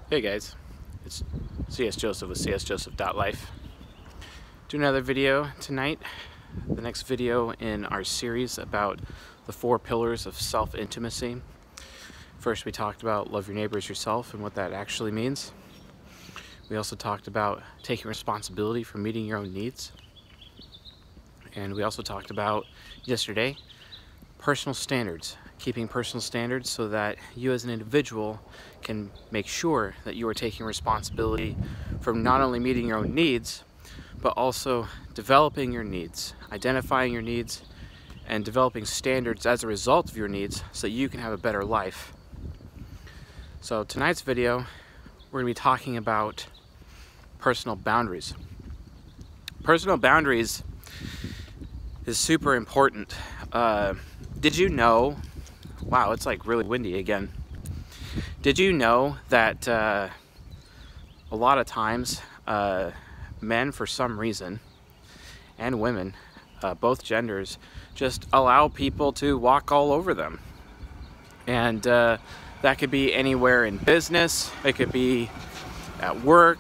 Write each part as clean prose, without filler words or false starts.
Hey guys, it's CS Joseph with csjoseph.life. Do another video tonight, the next video in our series about the 4 pillars of self-intimacy. First we talked about love your neighbor as yourself and what that actually means. We also talked about taking responsibility for meeting your own needs. And we also talked about, yesterday, personal standards. Keeping personal standards so that you as an individual can make sure that you are taking responsibility for not only meeting your own needs, but also developing your needs, identifying your needs, and developing standards as a result of your needs so that you can have a better life. So tonight's video, we're going to be talking about personal boundaries. Personal boundaries is super important. Did you know, wow, it's like really windy again. Did you know that a lot of times men, for some reason, and women, both genders, just allow people to walk all over them? And that could be anywhere in business, it could be at work,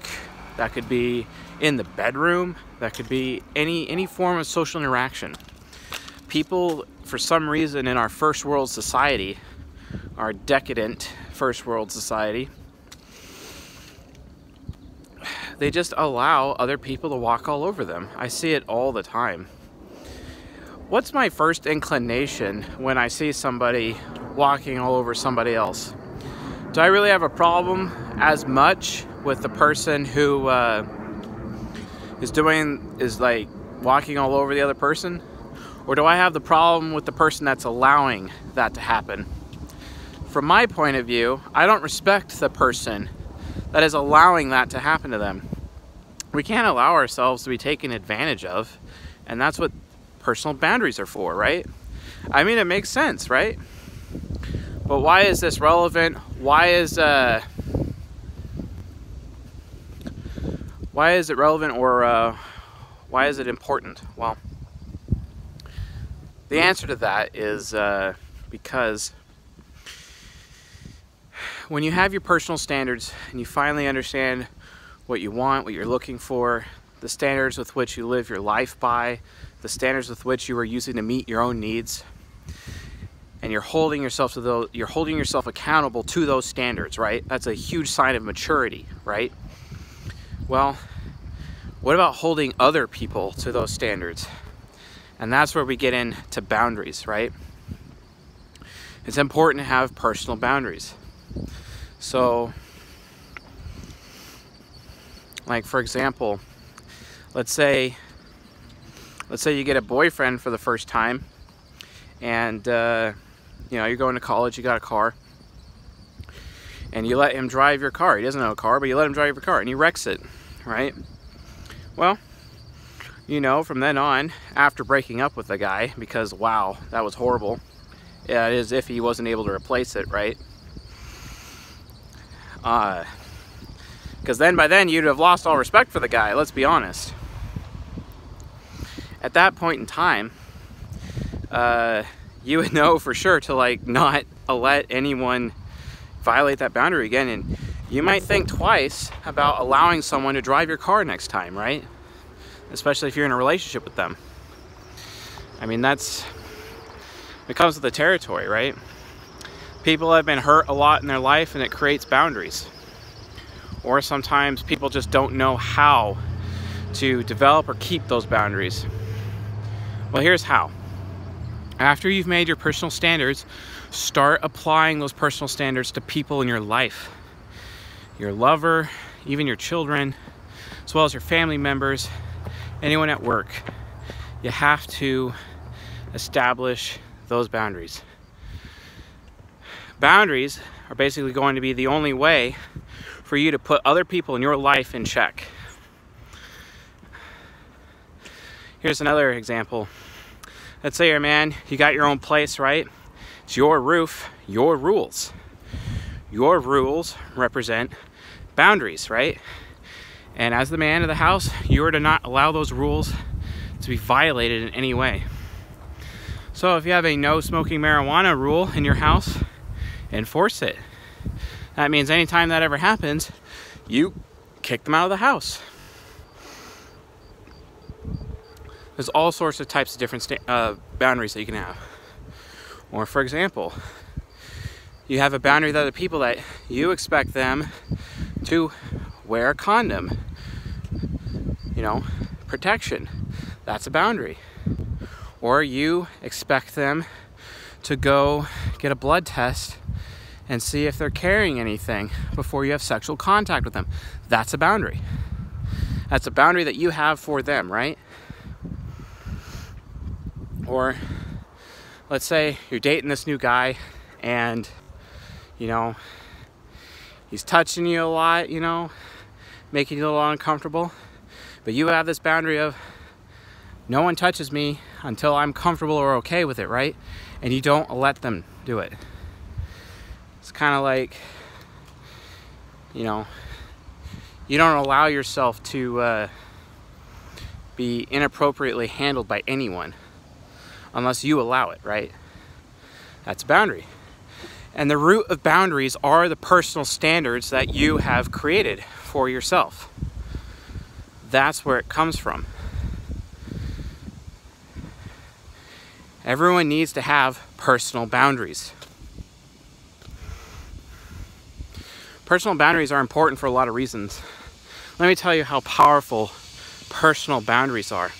that could be in the bedroom, that could be any form of social interaction. People, for some reason, in our first world society, our decadent first world society, they just allow other people to walk all over them. I see it all the time. What's my first inclination when I see somebody walking all over somebody else? Do I really have a problem as much with the person who is like walking all over the other person? Or do I have the problem with the person that's allowing that to happen? From my point of view, I don't respect the person that is allowing that to happen to them. We can't allow ourselves to be taken advantage of, and that's what personal boundaries are for, right? I mean, it makes sense, right? But why is this relevant? Why is it relevant, or why is it important? Well, the answer to that is because when you have your personal standards and you finally understand what you want, what you're looking for, the standards with which you live your life by, the standards with which you are using to meet your own needs, and you're holding yourself to those, you're holding yourself accountable to those standards, right? That's a huge sign of maturity, right? Well, what about holding other people to those standards? And that's where we get into boundaries, right? It's important to have personal boundaries. So, like for example, let's say you get a boyfriend for the first time, and you know, you're going to college, you got a car, and you let him drive your car. He doesn't know a car, but you let him drive your car, and he wrecks it, right? Well, you know, from then on, after breaking up with the guy, because wow, that was horrible, yeah, it is if he wasn't able to replace it, right? Because by then you'd have lost all respect for the guy, let's be honest. At that point in time, you would know for sure to like not let anyone violate that boundary again, and you might think twice about allowing someone to drive your car next time, right? Especially if you're in a relationship with them. I mean, it comes with the territory, right? People have been hurt a lot in their life, and it creates boundaries. Or sometimes people just don't know how to develop or keep those boundaries. Well, here's how. After you've made your personal standards, start applying those personal standards to people in your life. Your lover, even your children, as well as your family members, anyone at work. You have to establish those boundaries. Boundaries are basically going to be the only way for you to put other people in your life in check. Here's another example. Let's say you're a man, you got your own place, right? It's your roof, your rules. Your rules represent boundaries, right? And as the man of the house, you are to not allow those rules to be violated in any way. So if you have a no smoking marijuana rule in your house, enforce it. That means anytime that ever happens, you kick them out of the house. There's all sorts of types of different boundaries that you can have. Or for example, you have a boundary with other people that you expect them to wear a condom. You know, protection. That's a boundary. Or you expect them to go get a blood test and see if they're carrying anything before you have sexual contact with them. That's a boundary. That's a boundary that you have for them, right? Or let's say you're dating this new guy and, you know, he's touching you a lot, you know, making you a little uncomfortable. But you have this boundary of no one touches me until I'm comfortable or okay with it, right? And you don't let them do it. It's kind of like, you know, you don't allow yourself to be inappropriately handled by anyone unless you allow it, right? That's a boundary. And the root of boundaries are the personal standards that you have created for yourself. That's where it comes from. Everyone needs to have personal boundaries. Personal boundaries are important for a lot of reasons. Let me tell you how powerful personal boundaries are.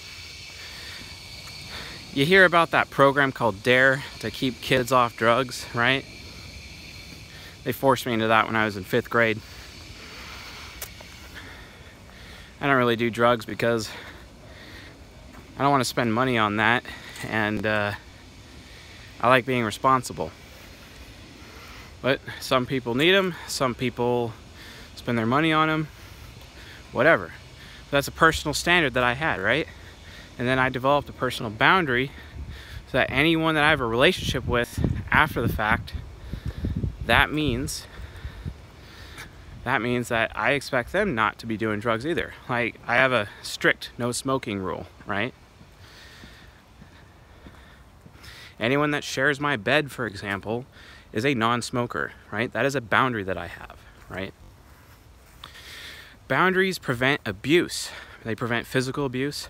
You hear about that program called DARE to keep kids off drugs, right? They forced me into that when I was in 5th grade. I don't really do drugs because I don't want to spend money on that, and I like being responsible. But some people need them, some people spend their money on them, whatever. That's a personal standard that I had, right? And then I developed a personal boundary so that anyone that I have a relationship with after the fact, that means that I expect them not to be doing drugs either. Like, I have a strict no smoking rule, right? Anyone that shares my bed, for example, is a non-smoker, right? That is a boundary that I have, right? Boundaries prevent abuse. They prevent physical abuse.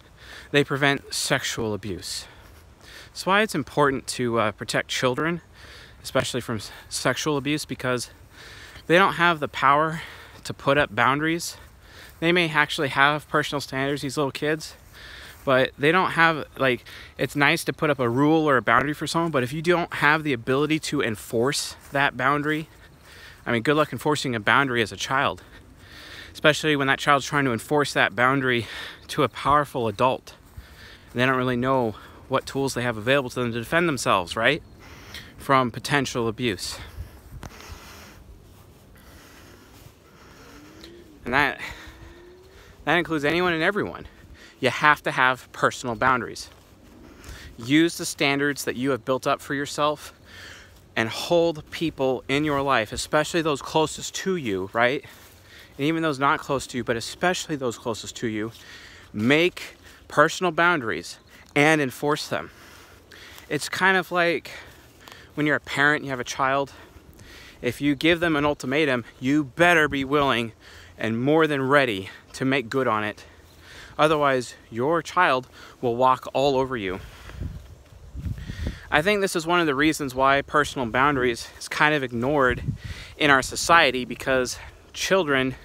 They prevent sexual abuse. That's why it's important to protect children, especially from sexual abuse, because they don't have the power to put up boundaries. They may actually have personal standards, these little kids, but they don't have, like, it's nice to put up a rule or a boundary for someone, but if you don't have the ability to enforce that boundary, I mean, good luck enforcing a boundary as a child, especially when that child's trying to enforce that boundary to a powerful adult. They don't really know what tools they have available to them to defend themselves, right? From potential abuse. And that includes anyone and everyone. You have to have personal boundaries. Use the standards that you have built up for yourself and hold people in your life, especially those closest to you, right? And even those not close to you, but especially those closest to you, make personal boundaries and enforce them. It's kind of like when you're a parent, you have a child. If you give them an ultimatum, you better be willing and more than ready to make good on it. Otherwise, your child will walk all over you. I think this is one of the reasons why personal boundaries is kind of ignored in our society, because children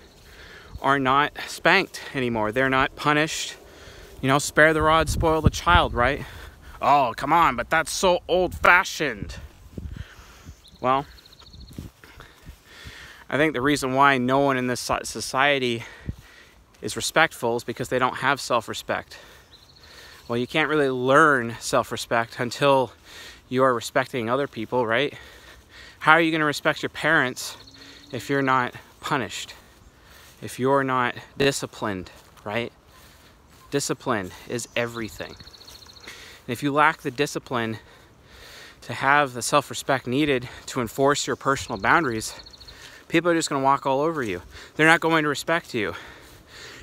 are not spanked anymore. They're not punished. You know, spare the rod, spoil the child, right? Oh, come on, but that's so old-fashioned. Well, I think the reason why no one in this society is respectful is because they don't have self-respect. Well, you can't really learn self-respect until you are respecting other people, right? How are you going to respect your parents if you're not punished? If you're not disciplined, right? Discipline is everything. And if you lack the discipline to have the self-respect needed to enforce your personal boundaries, people are just going to walk all over you. They're not going to respect you.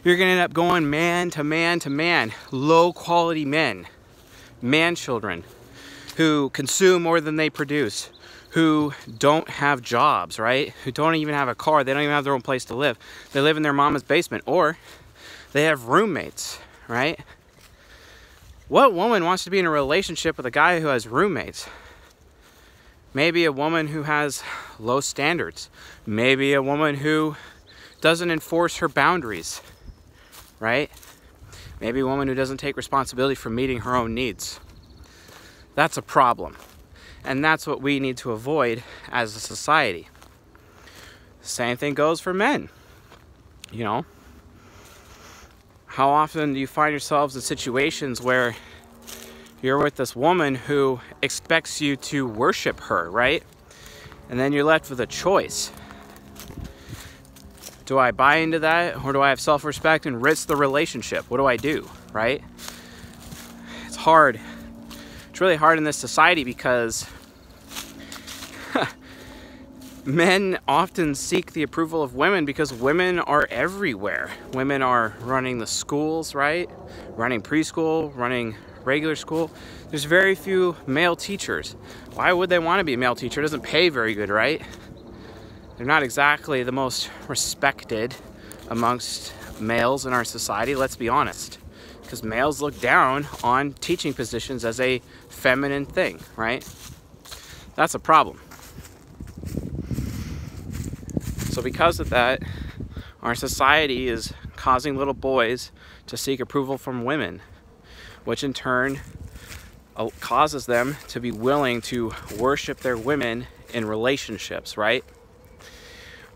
You're going to end up going man to man to man, low quality men, man children who consume more than they produce, who don't have jobs, right? Who don't even have a car. They don't even have their own place to live. They live in their mama's basement, or they have roommates, right? What woman wants to be in a relationship with a guy who has roommates? Maybe a woman who has low standards. Maybe a woman who doesn't enforce her boundaries, right? Maybe a woman who doesn't take responsibility for meeting her own needs. That's a problem. And that's what we need to avoid as a society. Same thing goes for men. You know, how often do you find yourselves in situations where you're with this woman who expects you to worship her, right? And then you're left with a choice. Do I buy into that, or do I have self-respect and risk the relationship? What do I do, right? It's hard. It's really hard in this society because men often seek the approval of women because women are everywhere. Women are running the schools, right? Running preschool, running regular school. There's very few male teachers. Why would they want to be a male teacher? It doesn't pay very good, right? They're not exactly the most respected amongst males in our society, let's be honest. Because males look down on teaching positions as a feminine thing, right? That's a problem. So because of that, our society is causing little boys to seek approval from women, which in turn causes them to be willing to worship their women in relationships, right?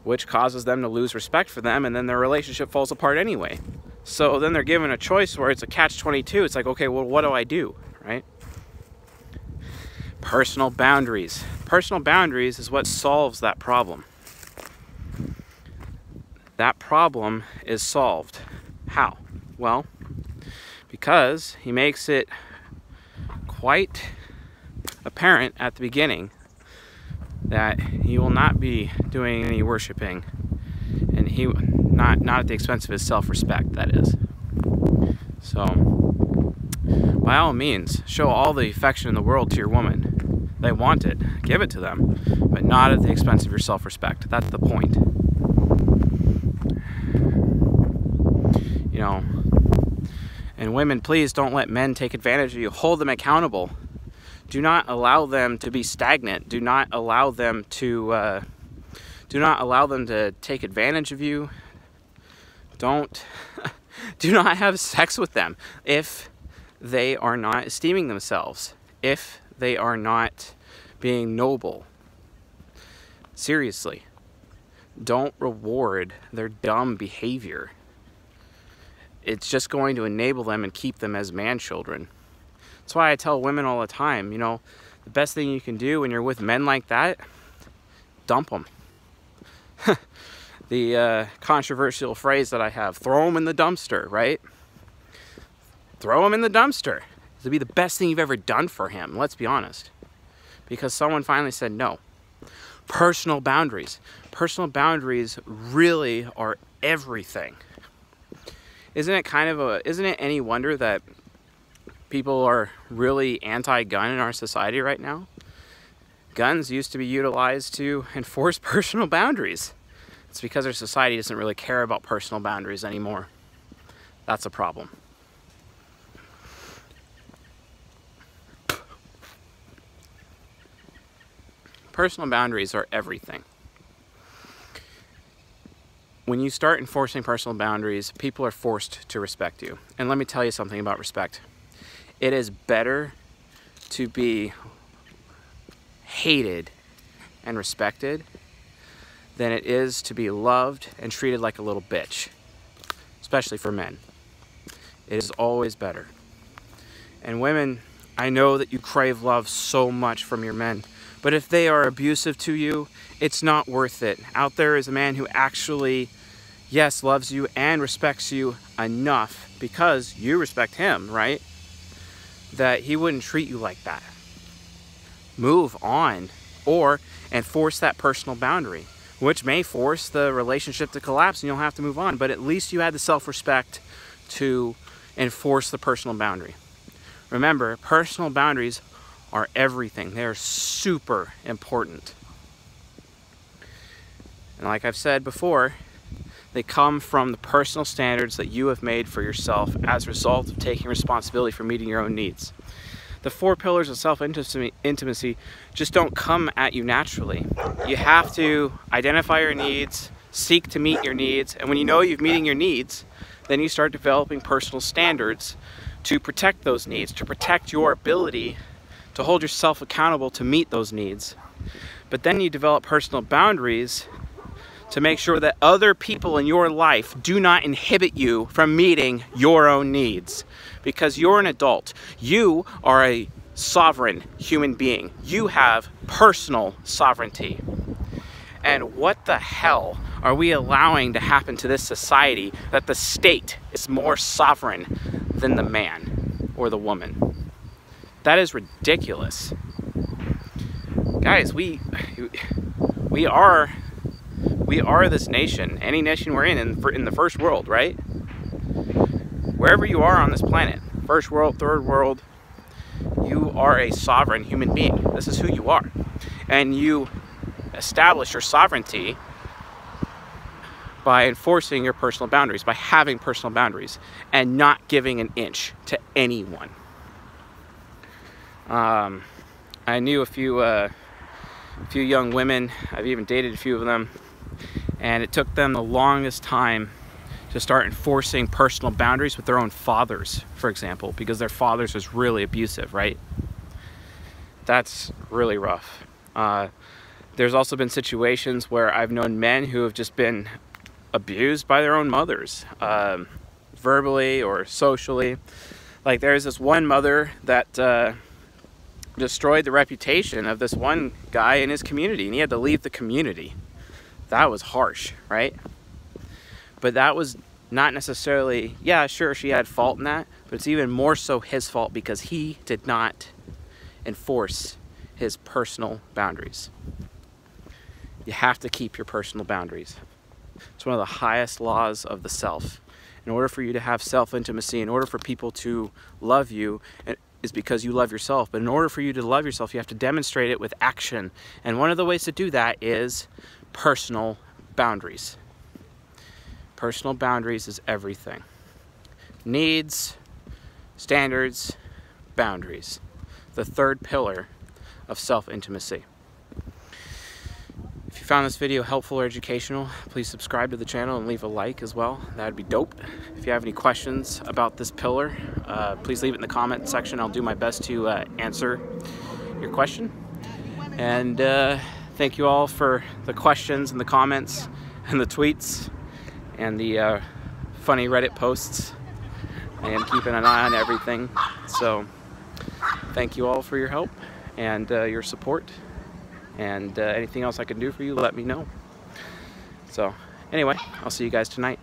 Which causes them to lose respect for them, and then their relationship falls apart anyway. So then they're given a choice where it's a catch-22. It's like, okay, well, what do I do, right? Personal boundaries. Personal boundaries is what solves that problem. That problem is solved. How? Well, because he makes it quite apparent at the beginning that he will not be doing any worshiping, and he not at the expense of his self-respect, that is. So by all means, show all the affection in the world to your woman. They want it, give it to them, but not at the expense of your self-respect. That's the point. You know, and women, please don't let men take advantage of you. Hold them accountable. Do not allow them to be stagnant. Do not allow them to take advantage of you. Do not have sex with them if they are not esteeming themselves, if they are not being noble. Seriously, don't reward their dumb behavior. It's just going to enable them and keep them as man-children. That's why I tell women all the time, you know, the best thing you can do when you're with men like that, dump them. The controversial phrase that I have, throw them in the dumpster, right? Throw them in the dumpster. It'll be the best thing you've ever done for him, let's be honest. Because someone finally said no. Personal boundaries. Personal boundaries really are everything. Isn't it any wonder that people are really anti-gun in our society right now? Guns used to be utilized to enforce personal boundaries. It's because our society doesn't really care about personal boundaries anymore. That's a problem. Personal boundaries are everything. When you start enforcing personal boundaries, people are forced to respect you. And let me tell you something about respect. It is better to be hated and respected than it is to be loved and treated like a little bitch, especially for men. It is always better. And women, I know that you crave love so much from your men, but if they are abusive to you, it's not worth it. Out there is a man who actually, yes, loves you and respects you enough because you respect him, right? That he wouldn't treat you like that. Move on, or enforce that personal boundary, which may force the relationship to collapse and you'll have to move on, but at least you had the self-respect to enforce the personal boundary. Remember, personal boundaries are everything. They're super important. And like I've said before, they come from the personal standards that you have made for yourself as a result of taking responsibility for meeting your own needs. The 4 pillars of self-intimacy just don't come at you naturally. You have to identify your needs, seek to meet your needs, and when you know you're meeting your needs, then you start developing personal standards to protect those needs, to protect your ability to hold yourself accountable to meet those needs. But then you develop personal boundaries to make sure that other people in your life do not inhibit you from meeting your own needs. Because you're an adult. You are a sovereign human being. You have personal sovereignty. And what the hell are we allowing to happen to this society that the state is more sovereign than the man or the woman? That is ridiculous. Guys, we are this nation, any nation we're in the first world, right? Wherever you are on this planet, first world, third world, you are a sovereign human being. This is who you are. And you establish your sovereignty by enforcing your personal boundaries, by having personal boundaries, and not giving an inch to anyone. I knew a few young women. I've even dated a few of them, and it took them the longest time to start enforcing personal boundaries with their own fathers, for example, because their fathers was really abusive, right? That's really rough. There's also been situations where I've known men who have just been abused by their own mothers, verbally or socially. Like there's this one mother that destroyed the reputation of this one guy in his community, and he had to leave the community. That was harsh, right? But that was not necessarily, yeah, sure, she had fault in that, but it's even more so his fault because he did not enforce his personal boundaries. You have to keep your personal boundaries. It's one of the highest laws of the self. In order for you to have self-intimacy, in order for people to love you, is because you love yourself. But in order for you to love yourself, you have to demonstrate it with action. And one of the ways to do that is personal boundaries. Personal boundaries is everything. Needs, standards, boundaries. The 3rd pillar of self-intimacy. If you found this video helpful or educational, please subscribe to the channel and leave a like as well. That'd be dope. If you have any questions about this pillar, please leave it in the comment section. I'll do my best to answer your question. And thank you all for the questions and the comments and the tweets and the funny Reddit posts. I am keeping an eye on everything. So thank you all for your help and your support. And anything else I can do for you, let me know. So anyway, I'll see you guys tonight.